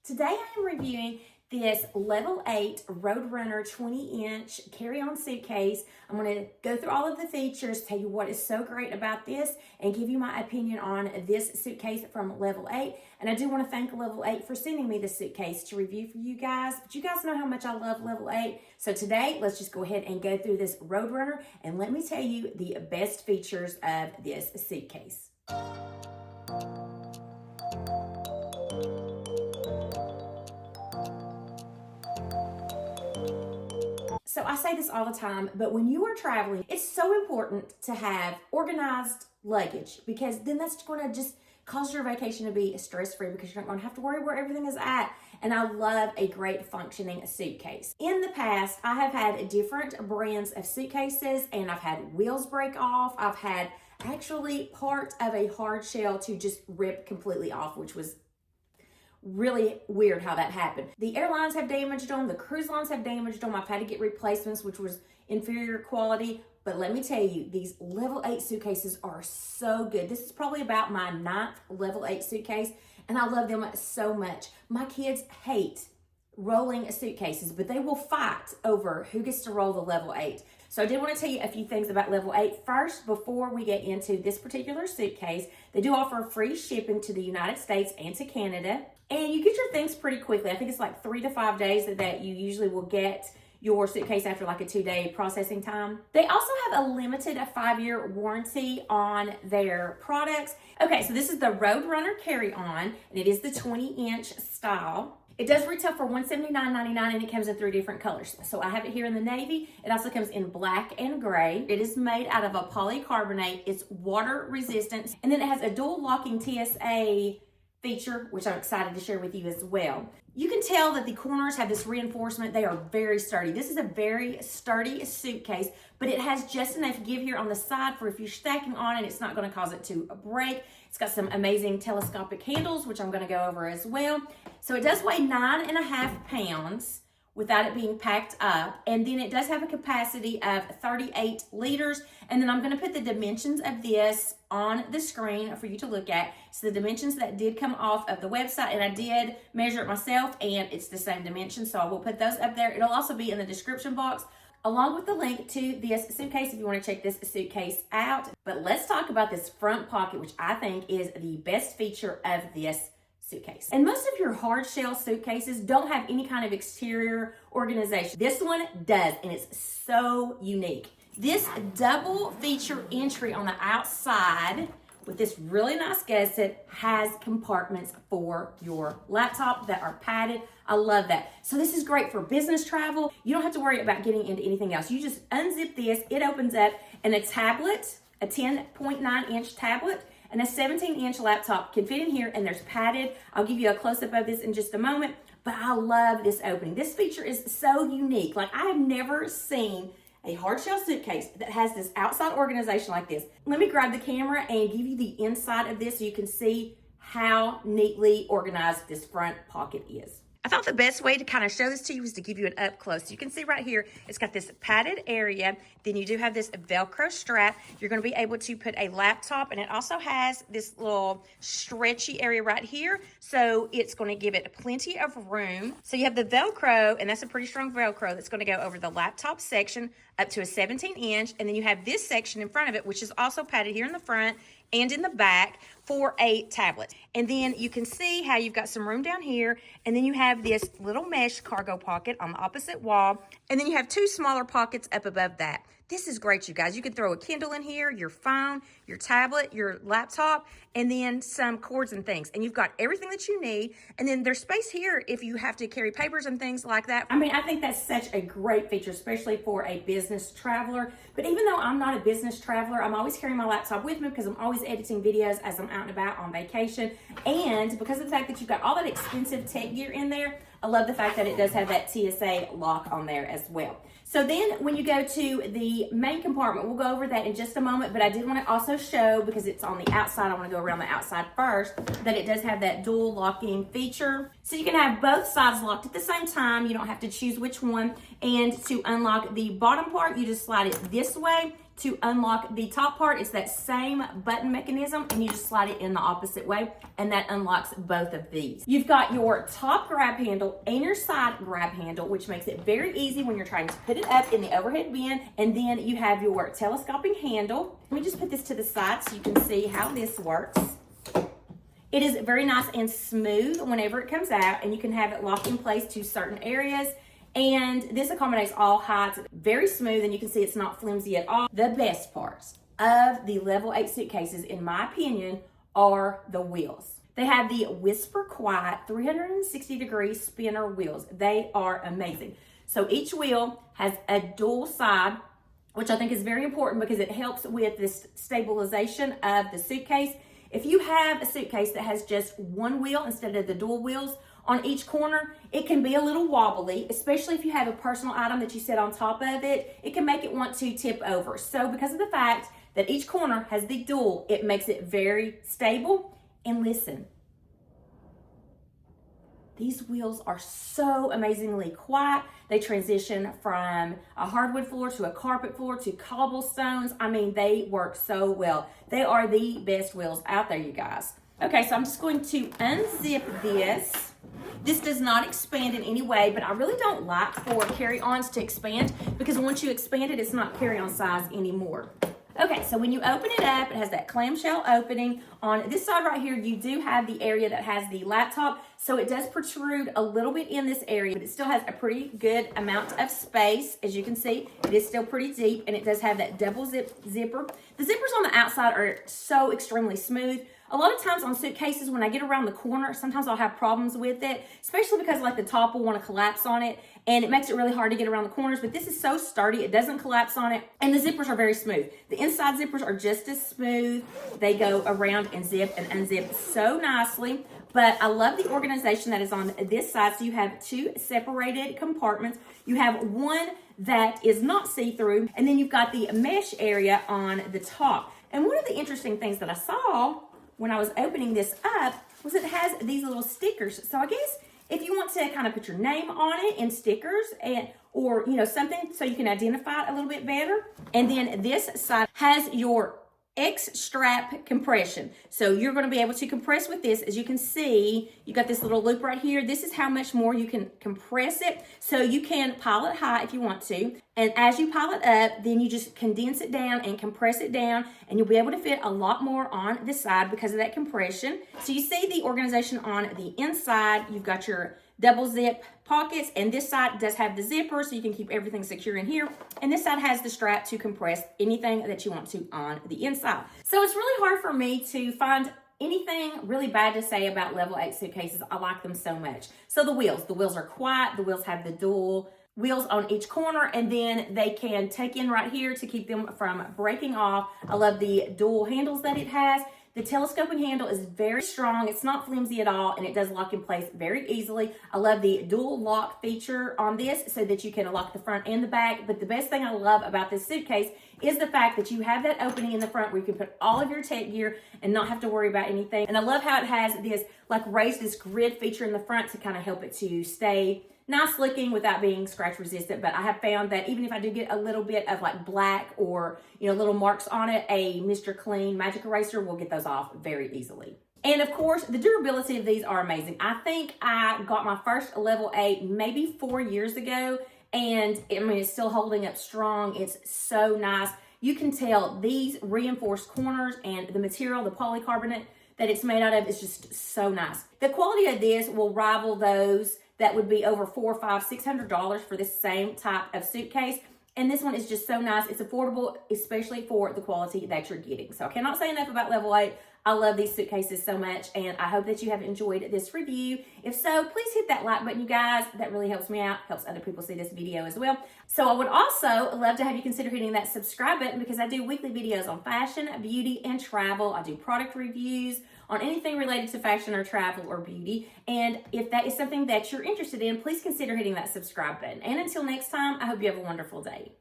Today I am reviewing this level 8 Roadrunner 20-inch carry-on suitcase. I'm going to go through all of the features, tell you what is so great about this, and give you my opinion on this suitcase from level 8. And I do want to thank level 8 for sending me this suitcase to review for you guys. But you guys know how much I love level 8. So today, let's just go ahead and go through this Roadrunner, and let me tell you the best features of this suitcase. So I say this all the time, but when you are traveling, it's so important to have organized luggage, because then that's going to just cause your vacation to be stress-free, because you're not going to have to worry where everything is at. And I love a great functioning suitcase. In the past, I have had different brands of suitcases, and I've had wheels break off. I've had actually part of a hard shell to just rip completely off, which was really weird how that happened. The airlines have damaged them, the cruise lines have damaged them. I've had to get replacements, which was inferior quality. But let me tell you, these level 8 suitcases are so good. This is probably about my 9th level 8 suitcase, and I love them so much. My kids hate rolling suitcases, but they will fight over who gets to roll the level 8. So I did want to tell you a few things about level 8. First, before we get into this particular suitcase, they do offer free shipping to the United States and to Canada. And you get your things pretty quickly. I think it's like 3 to 5 days that you usually will get your suitcase after like a 2-day processing time. They also have a limited 5-year warranty on their products. Okay, so this is the Roadrunner carry-on, and it is the 20-inch style. It does retail for $179.99, and it comes in 3 different colors. So I have it here in the navy. It also comes in black and gray. It is made out of a polycarbonate. It's water resistant, and then it has a dual locking TSA feature, which I'm excited to share with you as well. You can tell that the corners have this reinforcement. They are very sturdy. This is a very sturdy suitcase, but it has just enough give here on the side for if you're stacking on it, it's not going to cause it to break. It's got some amazing telescopic handles, which I'm going to go over as well. So it does weigh 9.5 pounds without it being packed up. And then it does have a capacity of 38 liters. And then I'm going to put the dimensions of this on the screen for you to look at. So the dimensions that did come off of the website, and I did measure it myself, and it's the same dimensions. So I will put those up there. It'll also be in the description box, along with the link to this suitcase if you want to check this suitcase out. But let's talk about this front pocket, which I think is the best feature of this suitcase. And most of your hard shell suitcases don't have any kind of exterior organization. This one does, and it's so unique. This double feature entry on the outside with this really nice gusset has compartments for your laptop that are padded. I love that. So this is great for business travel. You don't have to worry about getting into anything else. You just unzip this, it opens up, and a tablet, a 10.9-inch tablet, and a 17-inch laptop can fit in here, and there's padded. I'll give you a close-up of this in just a moment, but I love this opening. This feature is so unique. Like, I have never seen a hard shell suitcase that has this outside organization like this. Let me grab the camera and give you the inside of this so you can see how neatly organized this front pocket is. I thought the best way to kind of show this to you is to give you an up close. So you can see right here, it's got this padded area. Then you do have this Velcro strap. You're going to be able to put a laptop, and it also has this little stretchy area right here. So it's going to give it plenty of room. So you have the Velcro, and that's a pretty strong Velcro that's going to go over the laptop section up to a 17-inch. And then you have this section in front of it, which is also padded here in the front and in the back for a tablet. And then you can see how you've got some room down here, and then you have this little mesh cargo pocket on the opposite wall, and then you have 2 smaller pockets up above that. This is great, you guys. You can throw a Kindle in here, your phone, your tablet, your laptop, and then some cords and things. And you've got everything that you need. And then there's space here if you have to carry papers and things like that. I mean, I think that's such a great feature, especially for a business traveler. But even though I'm not a business traveler, I'm always carrying my laptop with me because I'm always editing videos as I'm out and about on vacation. And because of the fact that you've got all that expensive tech gear in there, I love the fact that it does have that TSA lock on there as well. So then when you go to the main compartment, we'll go over that in just a moment, but I did want to also show, because it's on the outside, I want to go around the outside first, that it does have that dual locking feature. So you can have both sides locked at the same time. You don't have to choose which one. And to unlock the bottom part, you just slide it this way to unlock the top part. It's that same button mechanism, and you just slide it in the opposite way, and that unlocks both of these. You've got your top grab handle and your side grab handle, which makes it very easy when you're trying to put it up in the overhead bin. And then you have your telescoping handle. Let me just put this to the side so you can see how this works. It is very nice and smooth whenever it comes out, and you can have it locked in place to certain areas. And this accommodates all heights, very smooth, and you can see it's not flimsy at all. The best parts of the level 8 suitcases, in my opinion, are the wheels. They have the Whisper Quiet 360-degree spinner wheels. They are amazing. So each wheel has a dual side, which I think is very important because it helps with this stabilization of the suitcase. If you have a suitcase that has just one wheel instead of the dual wheels on each corner, it can be a little wobbly, especially if you have a personal item that you set on top of it. It can make it want to tip over. So because of the fact that each corner has the dual, it makes it very stable. And listen, these wheels are so amazingly quiet. They transition from a hardwood floor to a carpet floor to cobblestones. I mean, they work so well. They are the best wheels out there, you guys. Okay, so I'm just going to unzip this. This does not expand in any way, but I really don't like for carry-ons to expand because once you expand it, it's not carry-on size anymore. Okay, so when you open it up, it has that clamshell opening. On this side right here, you do have the area that has the laptop, so it does protrude a little bit in this area, but it still has a pretty good amount of space. As you can see, it is still pretty deep, and it does have that double zipper. The zippers on the outside are so extremely smooth. A lot of times on suitcases, when I get around the corner, sometimes I'll have problems with it, especially because like the top will want to collapse on it, and it makes it really hard to get around the corners, but this is so sturdy, it doesn't collapse on it, and the zippers are very smooth. The inside zippers are just as smooth. They go around and zip and unzip so nicely, but I love the organization that is on this side. So you have two separated compartments. You have one that is not see-through, and then you've got the mesh area on the top. And one of the interesting things that I saw when I was opening this up was it has these little stickers. So I guess if you want to kind of put your name on it in stickers or something so you can identify it a little bit better. And then this side has your X-strap compression. So you're going to be able to compress with this. As you can see, you got this little loop right here. This is how much more you can compress it. So you can pile it high if you want to. And as you pile it up, then you just condense it down and compress it down, and you'll be able to fit a lot more on this side because of that compression. So you see the organization on the inside. You've got your double zip pockets, and this side does have the zipper so you can keep everything secure in here, and this side has the strap to compress anything that you want to on the inside. So it's really hard for me to find anything really bad to say about level 8 suitcases. I like them so much. So the wheels are quiet. The wheels have the dual wheels on each corner, and then they can take in right here to keep them from breaking off. I love the dual handles that it has. The telescoping handle is very strong. It's not flimsy at all, and it does lock in place very easily. I love the dual lock feature on this so that you can lock the front and the back. But the best thing I love about this suitcase is the fact that you have that opening in the front where you can put all of your tech gear and not have to worry about anything. And I love how it has this this grid feature in the front to kind of help it to stay nice looking without being scratch resistant. But I have found that even if I do get a little bit of like black or little marks on it, a Mr. Clean magic eraser will get those off very easily. And of course, the durability of these are amazing. I think I got my first level 8 maybe 4 years ago, and it's still holding up strong. It's so nice. You can tell these reinforced corners and the material, the polycarbonate that it's made out of, is just so nice. The quality of this will rival those that would be over $400, $500, $600 for this same type of suitcase. And this one is just so nice. It's affordable, especially for the quality that you're getting. So I cannot say enough about level 8. I love these suitcases so much, and I hope that you have enjoyed this review. If so, please hit that like button, you guys. That really helps me out, helps other people see this video as well. So I would also love to have you consider hitting that subscribe button, because I do weekly videos on fashion, beauty, and travel. I do product reviews on anything related to fashion or travel or beauty. And if that is something that you're interested in, please consider hitting that subscribe button. And until next time, I hope you have a wonderful day.